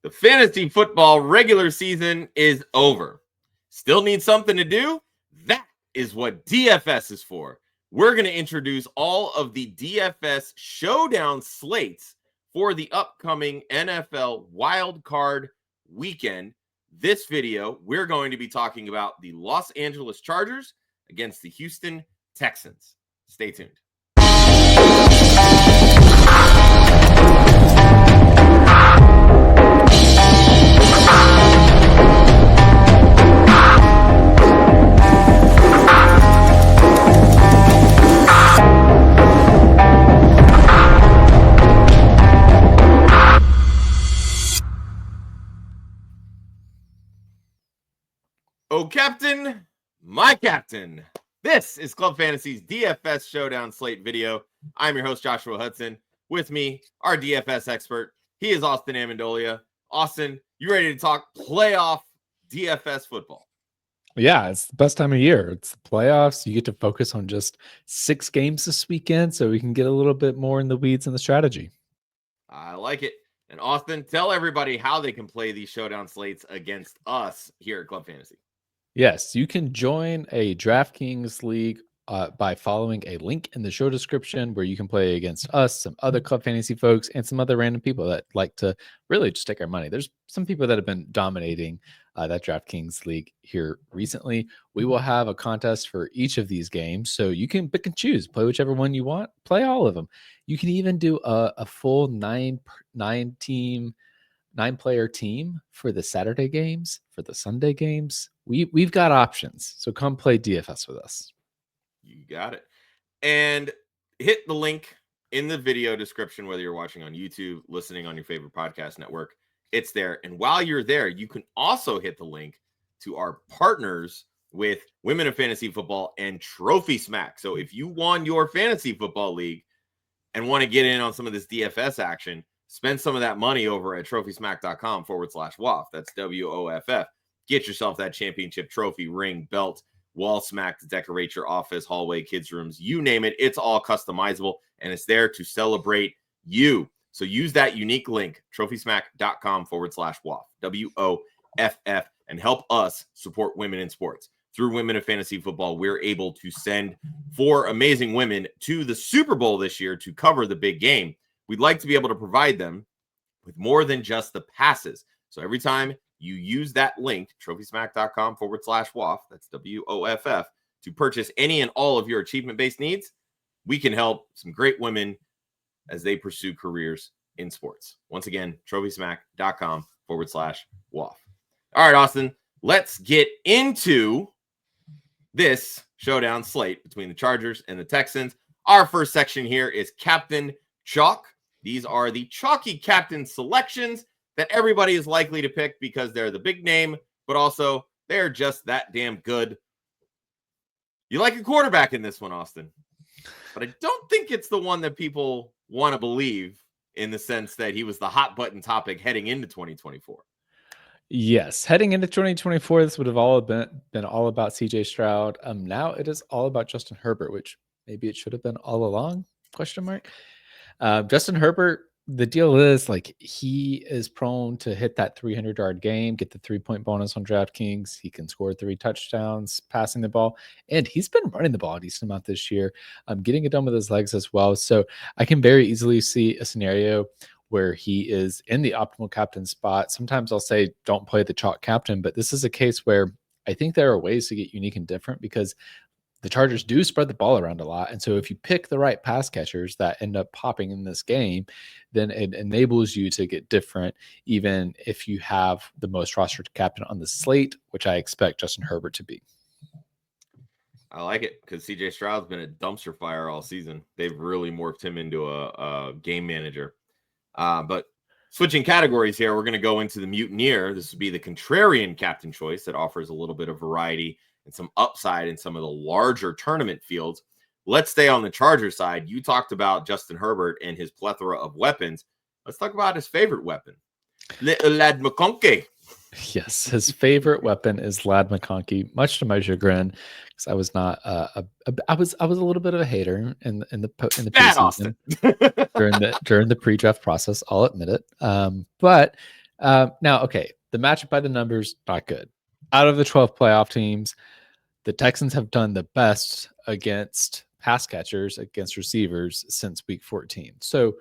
The fantasy football regular season is over. Still need something to do? That is what DFS is for. We're going to introduce all of the DFS Showdown slates for the upcoming NFL Wild Card weekend. This video, we're going to be talking about the Los Angeles Chargers against the Houston Texans. Stay tuned. Oh, Captain, my Captain. This is Club Fantasy's DFS Showdown slate video. I'm your host, Joshua Hudson. With me, our DFS expert. He is Austin Amandolia. Austin, you ready to talk playoff DFS football? Yeah, it's the best time of year. It's the playoffs. You get to focus on just 6 games this weekend so we can get a little bit more in the weeds in the strategy. I like it. And Austin, tell everybody how they can play these showdown slates against us here at Club Fantasy. Yes, you can join a DraftKings league by following a link in the show description where you can play against us, some other Club Fantasy folks, and some other random people that like to really just take our money. There's some people that have been dominating that DraftKings league here recently. We will have a contest for each of these games, so you can pick and choose, play whichever one you want, play all of them. You can even do a full 9-player team for the Saturday games, for the Sunday games. We've got options. So come play DFS with us. You got it. And hit the link in the video description, whether you're watching on YouTube, listening on your favorite podcast network, it's there. And while you're there, you can also hit the link to our partners with Women of Fantasy Football and Trophy Smack. So if you won your fantasy football league and want to get in on some of this DFS action, spend some of that money over at trophysmack.com/WOFF. That's WOFF. Get yourself that championship trophy, ring, belt, wall smack to decorate your office, hallway, kids' rooms, you name it. It's all customizable, and it's there to celebrate you. So use that unique link, trophysmack.com/WOFF, WOFF, and help us support women in sports. Through Women of Fantasy Football, we're able to send 4 amazing women to the Super Bowl this year to cover the big game. We'd like to be able to provide them with more than just the passes. So every time you use that link, trophysmack.com/WOFF, that's WOFF, to purchase any and all of your achievement-based needs, we can help some great women as they pursue careers in sports. Once again, trophysmack.com/WOFF. All right, Austin, let's get into this showdown slate between the Chargers and the Texans. Our first section here is Captain Chalk. These are the chalky captain selections that everybody is likely to pick because they're the big name, but also they're just that damn good. You like a quarterback in this one, Austin, but I don't think it's the one that people want to believe in the sense that he was the hot button topic heading into 2024. Yes, heading into 2024, this would have all been all about CJ Stroud. Now it is all about Justin Herbert, which maybe it should have been all along, ? Justin Herbert, the deal is like he is prone to hit that 300-yard game, get the 3-point bonus on DraftKings. He can score 3 touchdowns passing the ball, and he's been running the ball a decent amount this year, getting it done with his legs as well. So I can very easily see a scenario where he is in the optimal captain spot. Sometimes I'll say don't play the chalk captain, but this is a case where I think there are ways to get unique and different because the Chargers do spread the ball around a lot. And so if you pick the right pass catchers that end up popping in this game, then it enables you to get different, even if you have the most rostered captain on the slate, which I expect Justin Herbert to be. I like it because CJ Stroud's been a dumpster fire all season. They've really morphed him into a game manager. But switching categories here, we're going to go into the Mutineer. This would be the Contrarian Captain choice that offers a little bit of variety and some upside in some of the larger tournament fields. Let's stay on the Charger side. You talked about Justin Herbert and his plethora of weapons. Let's talk about his favorite weapon, Little Lad McConkey. Yes, his favorite weapon is Lad McConkey, much to my chagrin, because I was not I was a little bit of a hater in the preseason during the pre-draft process. I'll admit it. But Now, okay, the matchup by the numbers, not good. Out of the 12 playoff teams, the Texans have done the best against pass catchers, against receivers since week 14. So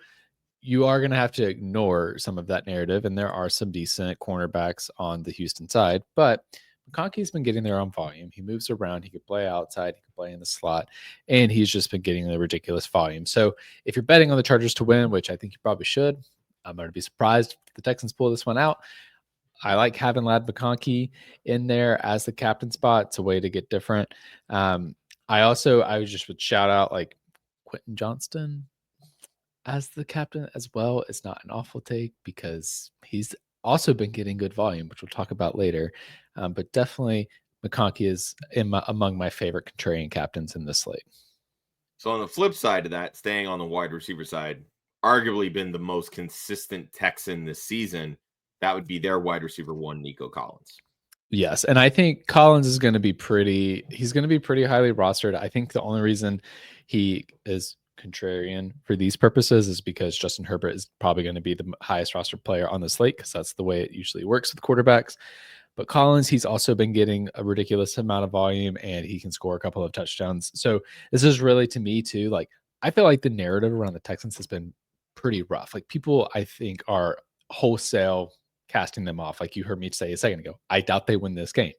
you are going to have to ignore some of that narrative, and there are some decent cornerbacks on the Houston side, but McConkey's been getting there on volume. He moves around. He could play outside. He could play in the slot, and he's just been getting the ridiculous volume. So if you're betting on the Chargers to win, which I think you probably should, I'm going to be surprised if the Texans pull this one out. I like having Lad McConkey in there as the captain spot. It's a way to get different. I just would shout out like Quentin Johnston as the captain as well. It's not an awful take because he's also been getting good volume, which we'll talk about later. But definitely McConkey is among my favorite contrarian captains in this slate. So on the flip side of that, staying on the wide receiver side, arguably been the most consistent Texan this season. That would be their wide receiver one, Nico Collins. Yes, and I think Collins is going to be pretty highly rostered. I think the only reason he is contrarian for these purposes is because Justin Herbert is probably going to be the highest rostered player on the slate because that's the way it usually works with quarterbacks. But Collins, he's also been getting a ridiculous amount of volume and he can score a couple of touchdowns. So this is really, to me too, like I feel like the narrative around the Texans has been pretty rough. Like people, I think, are wholesale casting them off. Like you heard me say a second ago, I doubt they win this game.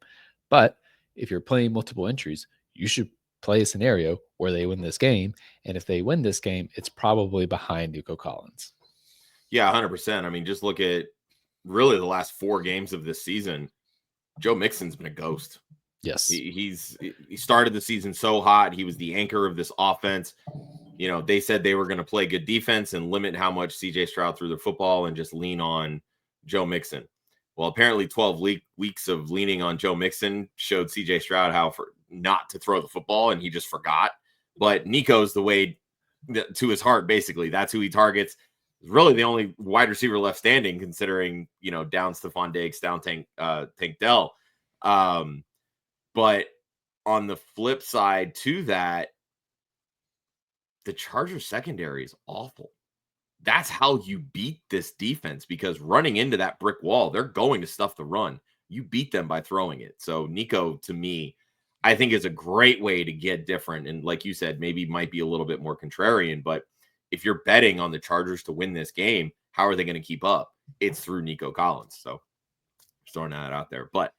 But if you're playing multiple entries, you should play a scenario where they win this game. And if they win this game, it's probably behind Nico Collins. Yeah, 100%. I mean, just look at really the last 4 games of this season. Joe Mixon's been a ghost. Yes. He started the season so hot. He was the anchor of this offense. You know, they said they were going to play good defense and limit how much CJ Stroud threw the football and just lean on Joe Mixon. Well, apparently 12 weeks of leaning on Joe Mixon showed CJ Stroud how not to throw the football, and he just forgot. But Nico's the way to his heart, basically. That's who he targets. Really the only wide receiver left standing, considering, you know, down Stephon Diggs, down Tank Dell. But on the flip side to that, the Chargers secondary is awful. That's how you beat this defense, because running into that brick wall, they're going to stuff the run. You beat them by throwing it. So Nico, to me, I think is a great way to get different. And like you said, maybe might be a little bit more contrarian, but if you're betting on the Chargers to win this game, how are they going to keep up? It's through Nico Collins. So just throwing that out there. But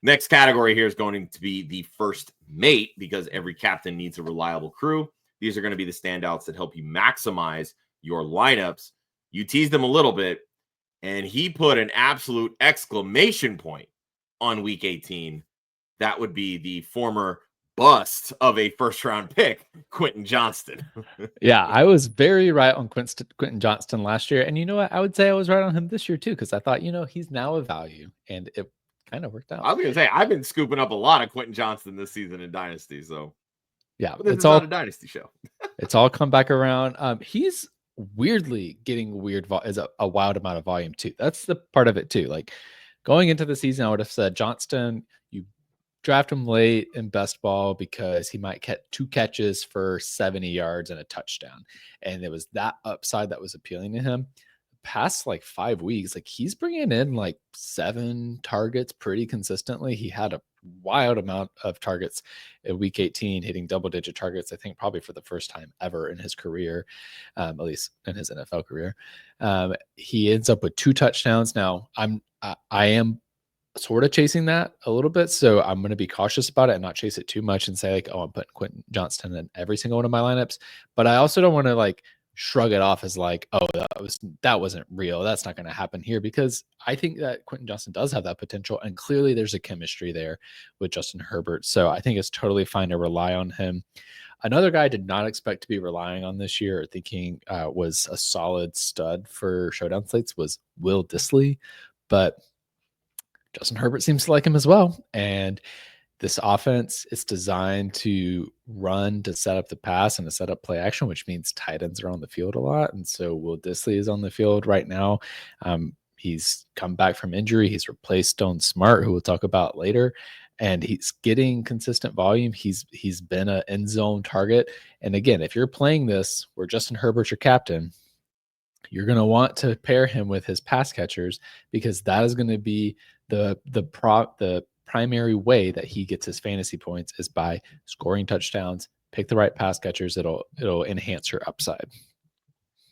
next category here is going to be the first mate, because every captain needs a reliable crew. These are going to be the standouts that help you maximize your lineups. You teased them a little bit, and he put an absolute exclamation point on week 18. That would be the former bust of a first-round pick, Quentin Johnston. Yeah, I was very right on Quentin Johnston last year. And you know what? I would say I was right on him this year too, because I thought, you know, he's now a value, and it kind of worked out. I was going to say, I've been scooping up a lot of Quentin Johnston this season in Dynasty. So yeah, it's all not a Dynasty show. It's all come back around. He's weirdly getting a wild amount of volume too. That's the part of it too. Like going into the season, I would have said Johnston, you draft him late in best ball because he might get 2 catches for 70 yards and a touchdown. And it was that upside that was appealing to him. Past like 5 weeks, like he's bringing in like 7 targets pretty consistently. He had a wild amount of targets in week 18, hitting double-digit targets, I think probably for the first time ever in his career, at least in his NFL career. He ends up with 2 touchdowns. Now I am sort of chasing that a little bit, so I'm going to be cautious about it and not chase it too much and say like, oh, I'm putting Quentin Johnston in every single one of my lineups. But I also don't want to like shrug it off as like, oh, that wasn't real. That's not going to happen here, because I think that Quentin Johnston does have that potential, and clearly there's a chemistry there with Justin Herbert. So I think it's totally fine to rely on him. Another guy I did not expect to be relying on this year, or thinking was a solid stud for showdown slates, was Will Dissly, but Justin Herbert seems to like him as well. And this offense is designed to run, to set up the pass, and to set up play action, which means tight ends are on the field a lot. And so Will Dissly is on the field right now. He's come back from injury. He's replaced Stone Smart, who we'll talk about later. And he's getting consistent volume. He's been an end zone target. And again, if you're playing this where Justin Herbert's your captain, You're going to want to pair him with his pass catchers because that is going to be the primary way that he gets his fantasy points is by scoring touchdowns. Pick the right pass catchers. It'll enhance your upside.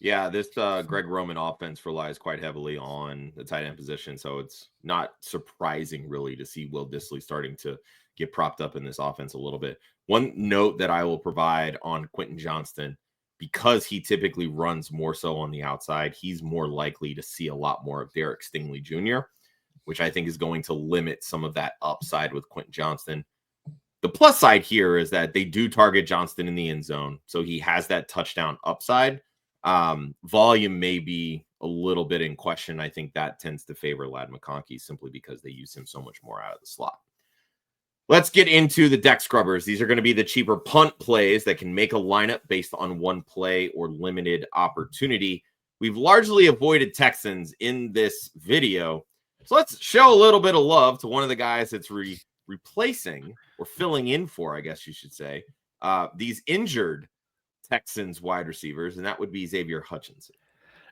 Yeah, this Greg Roman offense relies quite heavily on the tight end position, so it's not surprising really to see Will Dissly starting to get propped up in this offense a little bit. One note that I will provide on Quentin Johnston, because he typically runs more so on the outside, he's more likely to see a lot more of Derek Stingley Jr., which I think is going to limit some of that upside with Quentin Johnston. The plus side here is that they do target Johnston in the end zone, so he has that touchdown upside. Volume may be a little bit in question. I think that tends to favor Ladd McConkey simply because they use him so much more out of the slot. Let's get into the deck scrubbers. These are going to be the cheaper punt plays that can make a lineup based on one play or limited opportunity. We've largely avoided Texans in this video. So let's show a little bit of love to one of the guys that's replacing or filling in for, I guess you should say, these injured Texans wide receivers, and that would be Xavier Hutchinson.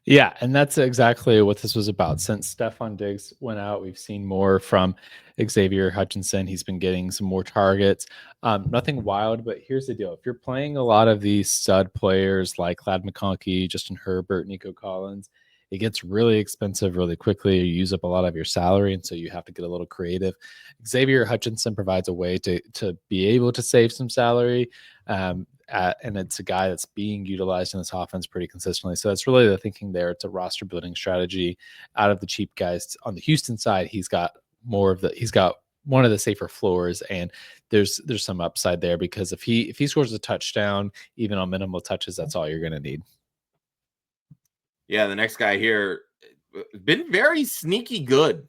Yeah, and that's exactly what this was about. Since Stephon Diggs went out, we've seen more from Xavier Hutchinson. He's been getting some more targets. Nothing wild, but here's the deal. If you're playing a lot of these stud players like Ladd McConkey, Justin Herbert, Nico Collins, it gets really expensive really quickly. You use up a lot of your salary, and so you have to get a little creative. Xavier Hutchinson provides a way to be able to save some salary. And it's a guy that's being utilized in this offense pretty consistently. So that's really the thinking there. It's a roster building strategy. Out of the cheap guys on the Houston side, he's got one of the safer floors, and there's some upside there because if he scores a touchdown, even on minimal touches, that's all you're going to need. Yeah, the next guy here been very sneaky good.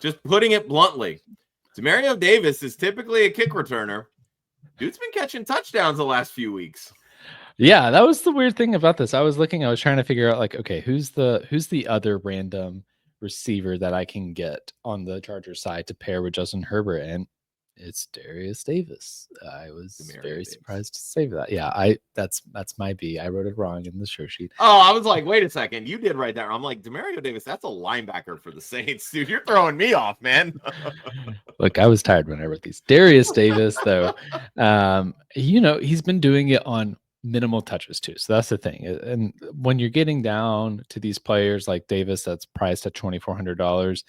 Just putting it bluntly, Demario Davis is typically a kick returner. Dude's been catching touchdowns the last few weeks. Yeah, that was the weird thing about this. I was trying to figure out, like, okay, who's the other random receiver that I can get on the Chargers side to pair with Justin Herbert, and it's Darius Davis. I was very surprised to say that. Yeah, that's my B. I wrote it wrong in the show sheet. Oh, I was like, wait a second, you did write that. I'm like, Demario Davis, that's a linebacker for the Saints, dude. You're throwing me off, man. Look, I was tired when I wrote these. Darius Davis, though, he's been doing it on minimal touches too. So that's the thing. And when you're getting down to these players like Davis, that's priced at $2,400,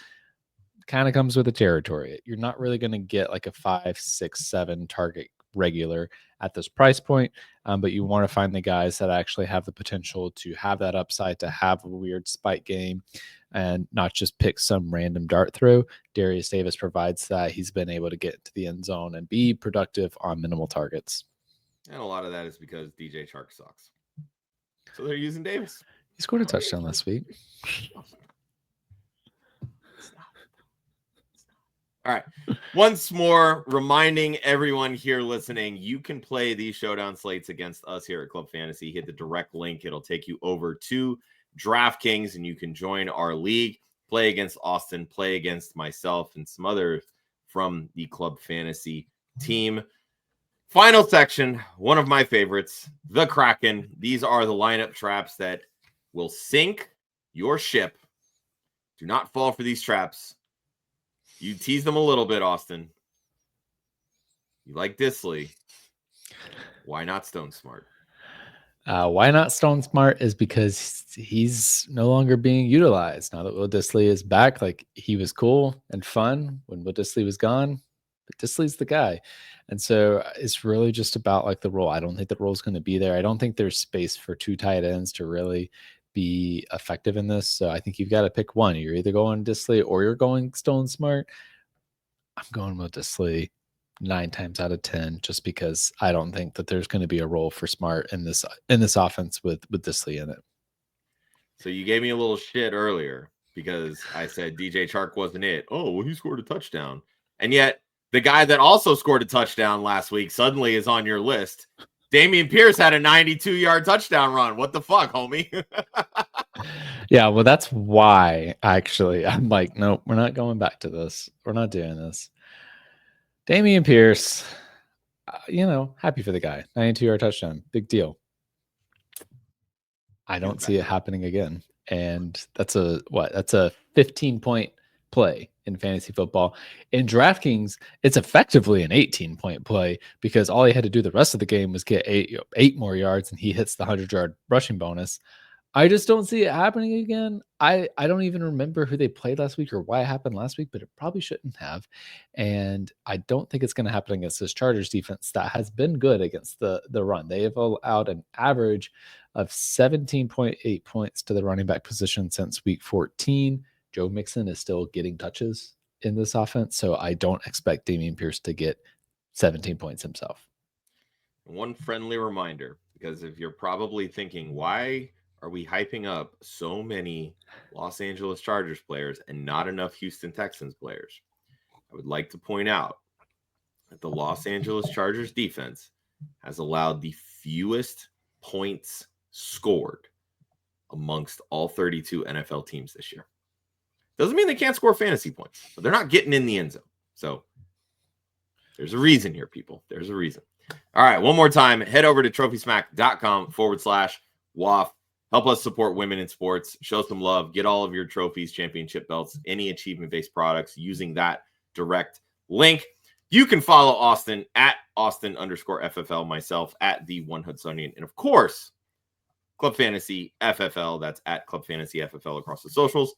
kind of comes with the territory. You're not really going to get like a 5, 6, 7 target regular at this price point, but you want to find the guys that actually have the potential to have that upside, to have a weird spike game, and not just pick some random dart throw. Darius Davis provides that. He's been able to get to the end zone and be productive on minimal targets. And a lot of that is because DJ Chark sucks. So they're using Davis. He scored a touchdown last week. All right. Once more, reminding everyone here listening, you can play these showdown slates against us here at Club Fantasy. Hit the direct link. It'll take you over to DraftKings, and you can join our league, play against Austin, play against myself, and some others from the Club Fantasy team. Final section, one of my favorites, the Kraken. These are the lineup traps that will sink your ship. Do not fall for these traps. You tease them a little bit, Austin. You like Dissly. Why not Stone Smart? Why not Stone Smart is because he's no longer being utilized now that Will Dissly is back. Like, he was cool and fun when Will Dissly was gone, but Disley's the guy. And so it's really just about like the role. I don't think the role is going to be there. I don't think there's space for 2 tight ends to really be effective in this. So I think you've got to pick one. You're either going Dissly or you're going Stone Smart. I'm going with Dissly 9 times out of 10, just because I don't think that there's going to be a role for Smart in this offense with Dissly in it. So you gave me a little shit earlier because I said DJ Chark wasn't it. Oh, well, he scored a touchdown. And yet the guy that also scored a touchdown last week suddenly is on your list. Dameon Pierce had a 92-yard touchdown run. What the fuck, homie? Yeah, well, that's why actually I'm like, no, we're not going back to this. We're not doing this. Dameon Pierce, happy for the guy. 92-yard touchdown. Big deal. I don't see it happening again. and that's a 15-point play in fantasy football. In DraftKings, it's effectively an 18-point play because all he had to do the rest of the game was get eight more yards, and he hits the 100-yard rushing bonus. I just don't see it happening again. I don't even remember who they played last week or why it happened last week, but it probably shouldn't have. And I don't think it's going to happen against this Chargers defense that has been good against the run. They have allowed an average of 17.8 points to the running back position since week 14. Joe Mixon is still getting touches in this offense, so I don't expect Dameon Pierce to get 17 points himself. One friendly reminder, because if you're probably thinking, why are we hyping up so many Los Angeles Chargers players and not enough Houston Texans players? I would like to point out that the Los Angeles Chargers defense has allowed the fewest points scored amongst all 32 NFL teams this year. Doesn't mean they can't score fantasy points, but they're not getting in the end zone. So there's a reason here, people. There's a reason. All right, one more time, head over to trophysmack.com/WOFF. Help us support women in sports. Show some love. Get all of your trophies, championship belts, any achievement-based products using that direct link. You can follow Austin at Austin_FFL, myself at the One Hudsonian, and of course, Club Fantasy FFL. That's at Club Fantasy FFL across the socials.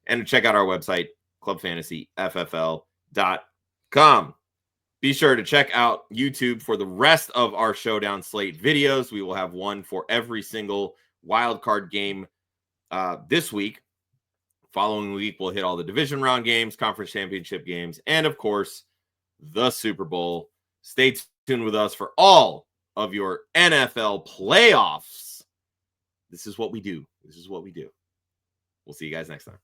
And check out our website, clubfantasyffl.com. Be sure to check out YouTube for the rest of our Showdown slate videos. We will have one for every single wildcard game this week. Following week, we'll hit all the division round games, conference championship games, and of course, the Super Bowl. Stay tuned with us for all of your NFL playoffs. This is what we do. This is what we do. We'll see you guys next time.